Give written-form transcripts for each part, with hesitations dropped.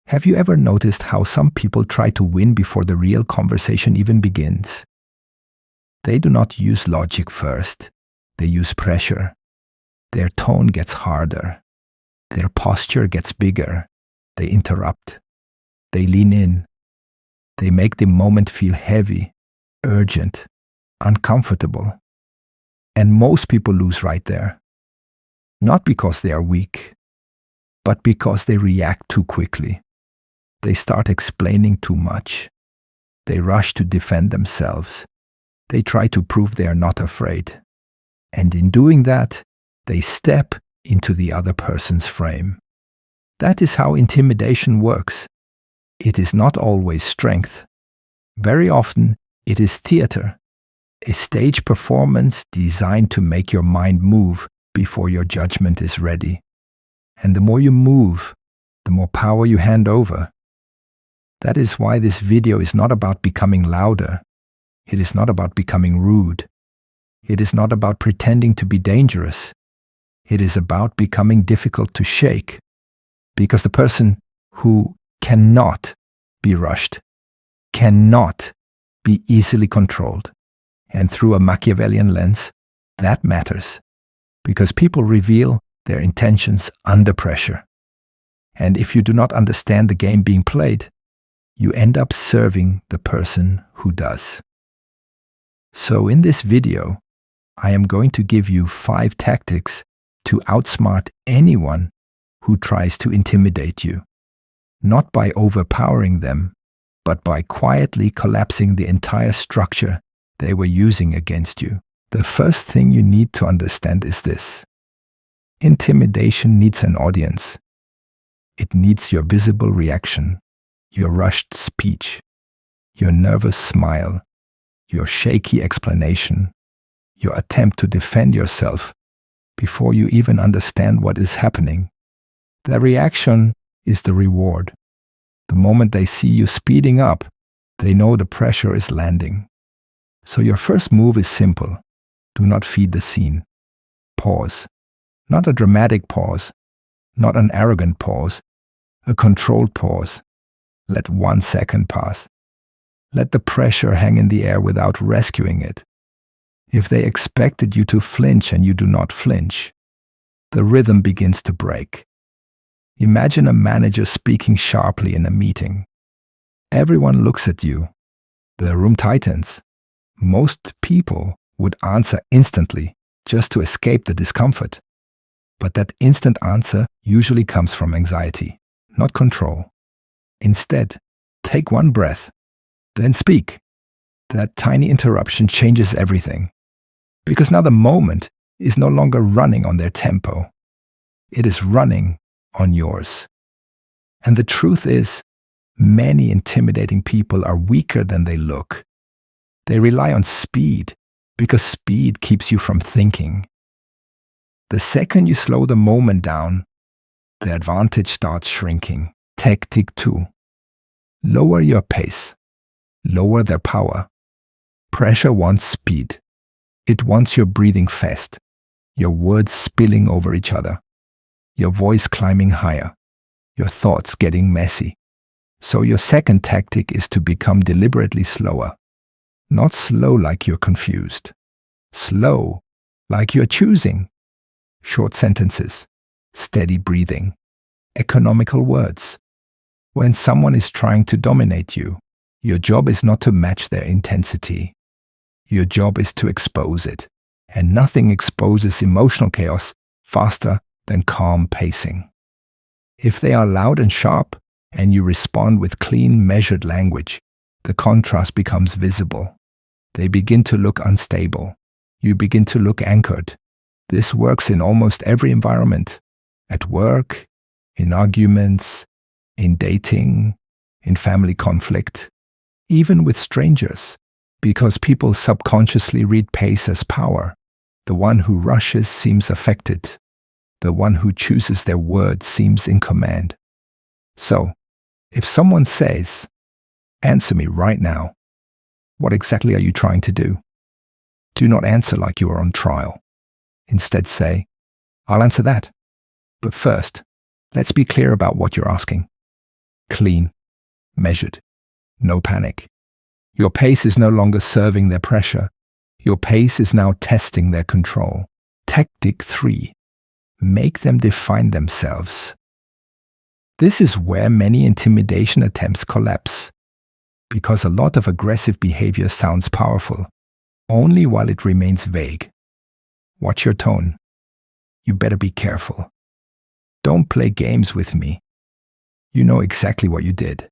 Have you ever noticed how some people try to win before the real conversation even begins? They do not use logic first. They use pressure. Their tone gets harder. Their posture gets bigger. They interrupt. They lean in. They make the moment feel heavy, urgent, uncomfortable. And most people lose right there. Not because they are weak, but because they react too quickly. They start explaining too much. They rush to defend themselves. They try to prove they are not afraid. And in doing that, they step into the other person's frame. That is how intimidation works. It is not always strength. Very often, it is theater, a stage performance designed to make your mind move before your judgment is ready. And the more you move, the more power you hand over. That is why this video is not about becoming louder. It is not about becoming rude. It is not about pretending to be dangerous. It is about becoming difficult to shake. Because the person who cannot be rushed, cannot be easily controlled. And through a Machiavellian lens, that matters. Because people reveal their intentions under pressure. And if you do not understand the game being played, you end up serving the person who does. So in this video, I am going to give you 5 tactics to outsmart anyone who tries to intimidate you. Not by overpowering them, but by quietly collapsing the entire structure they were using against you. The first thing you need to understand is this. Intimidation needs an audience. It needs your visible reaction, your rushed speech, your nervous smile, your shaky explanation, your attempt to defend yourself before you even understand what is happening. The reaction is the reward. The moment they see you speeding up, they know the pressure is landing. So your first move is simple. Do not feed the scene. Pause. Not a dramatic pause, not an arrogant pause, a controlled pause. Let 1 second pass. Let the pressure hang in the air without rescuing it. If they expected you to flinch and you do not flinch, the rhythm begins to break. Imagine a manager speaking sharply in a meeting. Everyone looks at you. The room tightens. Most people would answer instantly just to escape the discomfort. But that instant answer usually comes from anxiety, not control. Instead, take 1 breath, then speak. That tiny interruption changes everything. Because now the moment is no longer running on their tempo. It is running on yours. And the truth is, many intimidating people are weaker than they look. They rely on speed, because speed keeps you from thinking. The second you slow the moment down, the advantage starts shrinking. Tactic 2. Lower your pace. Lower their power. Pressure wants speed. It wants your breathing fast, your words spilling over each other, your voice climbing higher, your thoughts getting messy. So your second tactic is to become deliberately slower. Not slow like you're confused. Slow like you're choosing. Short sentences, steady breathing, economical words. When someone is trying to dominate you, your job is not to match their intensity. Your job is to expose it. And nothing exposes emotional chaos faster than calm pacing. If they are loud and sharp, and you respond with clean, measured language, the contrast becomes visible. They begin to look unstable. You begin to look anchored. This works in almost every environment. At work, in arguments, in dating, in family conflict, even with strangers, because people subconsciously read pace as power. The one who rushes seems affected. The one who chooses their words seems in command. So, if someone says, "Answer me right now," what exactly are you trying to do? Do not answer like you are on trial. Instead say, "I'll answer that. But first, let's be clear about what you're asking." Clean, measured, no panic. Your pace is no longer serving their pressure. Your pace is now testing their control. Tactic 3. Make them define themselves. This is where many intimidation attempts collapse, because a lot of aggressive behavior sounds powerful, only while it remains vague. Watch your tone. You better be careful. Don't play games with me. You know exactly what you did.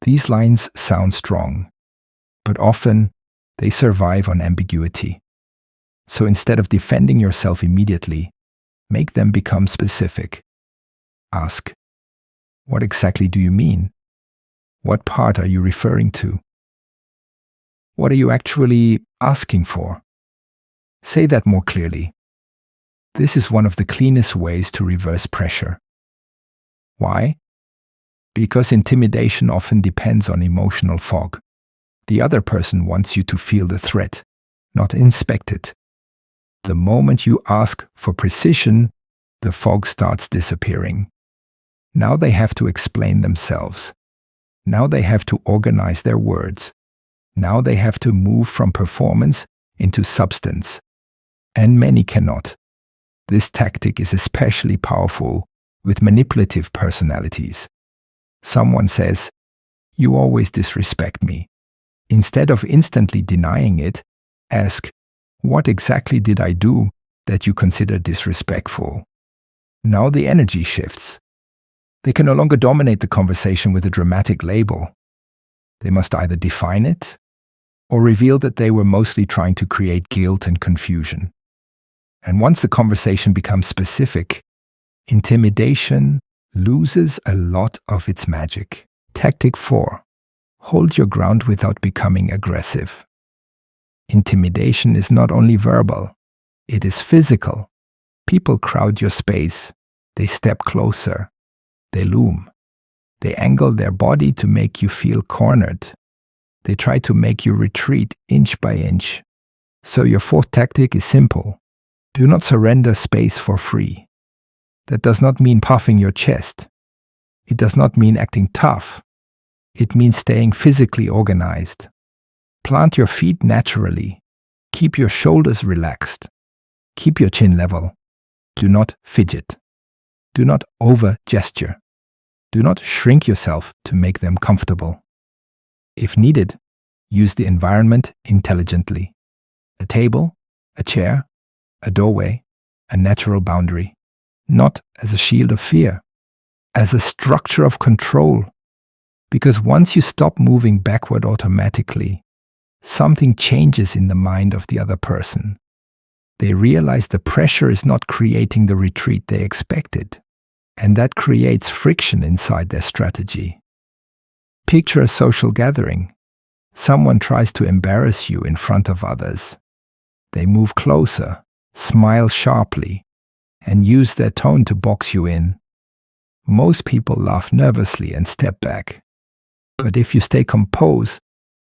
These lines sound strong, but often they survive on ambiguity. So instead of defending yourself immediately, make them become specific. Ask, what exactly do you mean? What part are you referring to? What are you actually asking for? Say that more clearly. This is one of the cleanest ways to reverse pressure. Why? Because intimidation often depends on emotional fog. The other person wants you to feel the threat, not inspect it. The moment you ask for precision, the fog starts disappearing. Now they have to explain themselves. Now they have to organize their words. Now they have to move from performance into substance. And many cannot. This tactic is especially powerful with manipulative personalities. Someone says, "You always disrespect me." Instead of instantly denying it, ask, "What exactly did I do that you consider disrespectful?" Now the energy shifts. They can no longer dominate the conversation with a dramatic label. They must either define it or reveal that they were mostly trying to create guilt and confusion. And once the conversation becomes specific, intimidation loses a lot of its magic. Tactic 4. Hold your ground without becoming aggressive. Intimidation is not only verbal, it is physical. People crowd your space. They step closer. They loom. They angle their body to make you feel cornered. They try to make you retreat inch by inch. So your fourth tactic is simple. Do not surrender space for free. That does not mean puffing your chest. It does not mean acting tough. It means staying physically organized. Plant your feet naturally. Keep your shoulders relaxed. Keep your chin level. Do not fidget. Do not over-gesture. Do not shrink yourself to make them comfortable. If needed, use the environment intelligently. A table, a chair, a doorway, a natural boundary. Not as a shield of fear, as a structure of control. Because once you stop moving backward automatically, something changes in the mind of the other person. They realize the pressure is not creating the retreat they expected, and that creates friction inside their strategy. Picture a social gathering. Someone tries to embarrass you in front of others. They move closer, smile sharply, and use their tone to box you in. Most people laugh nervously and step back. But if you stay composed,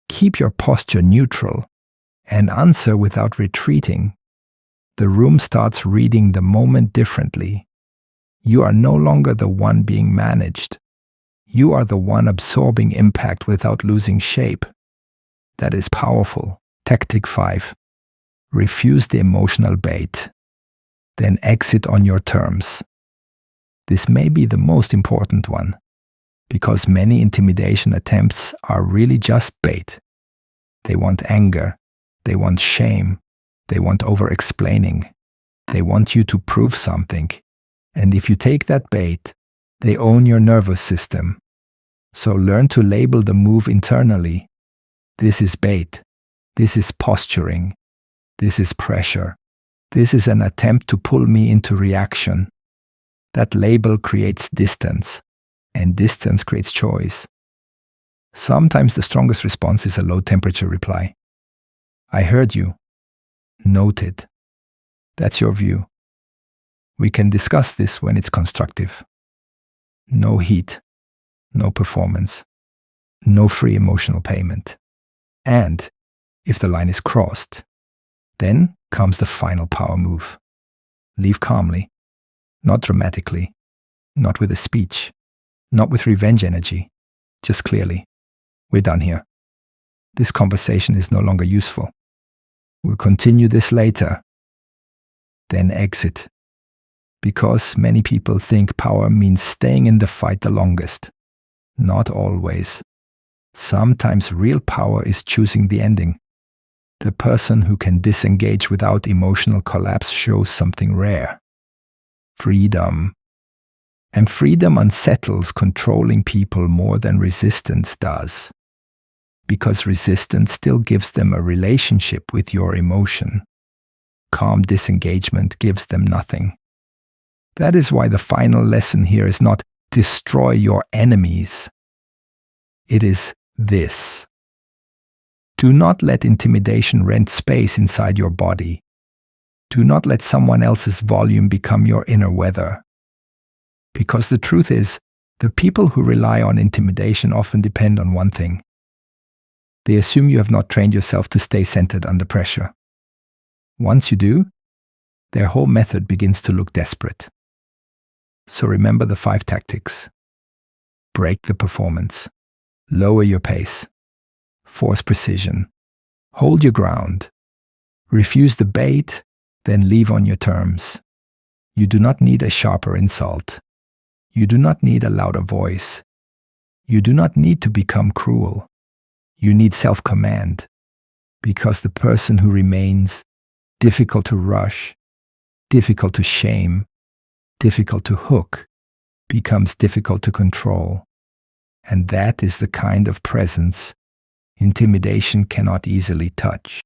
keep your posture neutral, and answer without retreating, the room starts reading the moment differently. You are no longer the one being managed. You are the one absorbing impact without losing shape. That is powerful. Tactic 5. Refuse the emotional bait. Then exit on your terms. This may be the most important one, because many intimidation attempts are really just bait. They want anger, they want shame, they want over-explaining, they want you to prove something. And if you take that bait, they own your nervous system. So learn to label the move internally. This is bait. This is posturing. This is pressure. This is an attempt to pull me into reaction. That label creates distance, and distance creates choice. Sometimes the strongest response is a low-temperature reply. I heard you. Noted. That's your view. We can discuss this when it's constructive. No heat, no performance, no free emotional payment. And if the line is crossed, then comes the final power move. Leave calmly, not dramatically, not with a speech, Not with revenge energy, just clearly. We're done here. This conversation is no longer useful. We'll continue this later. Then exit. Because many people think power means staying in the fight the longest. Not always. Sometimes real power is choosing the ending. The person who can disengage without emotional collapse shows something rare. Freedom. And freedom unsettles controlling people more than resistance does. Because resistance still gives them a relationship with your emotion. Calm disengagement gives them nothing. That is why the final lesson here is not destroy your enemies. It is this. Do not let intimidation rent space inside your body. Do not let someone else's volume become your inner weather. Because the truth is, the people who rely on intimidation often depend on one thing. They assume you have not trained yourself to stay centered under pressure. Once you do, their whole method begins to look desperate. So remember the 5 tactics. Break the performance. Lower your pace. Force precision. Hold your ground. Refuse the bait, then leave on your terms. You do not need a sharper insult. You do not need a louder voice. You do not need to become cruel. You need self-command, because the person who remains difficult to rush, difficult to shame, difficult to hook, becomes difficult to control. And that is the kind of presence intimidation cannot easily touch.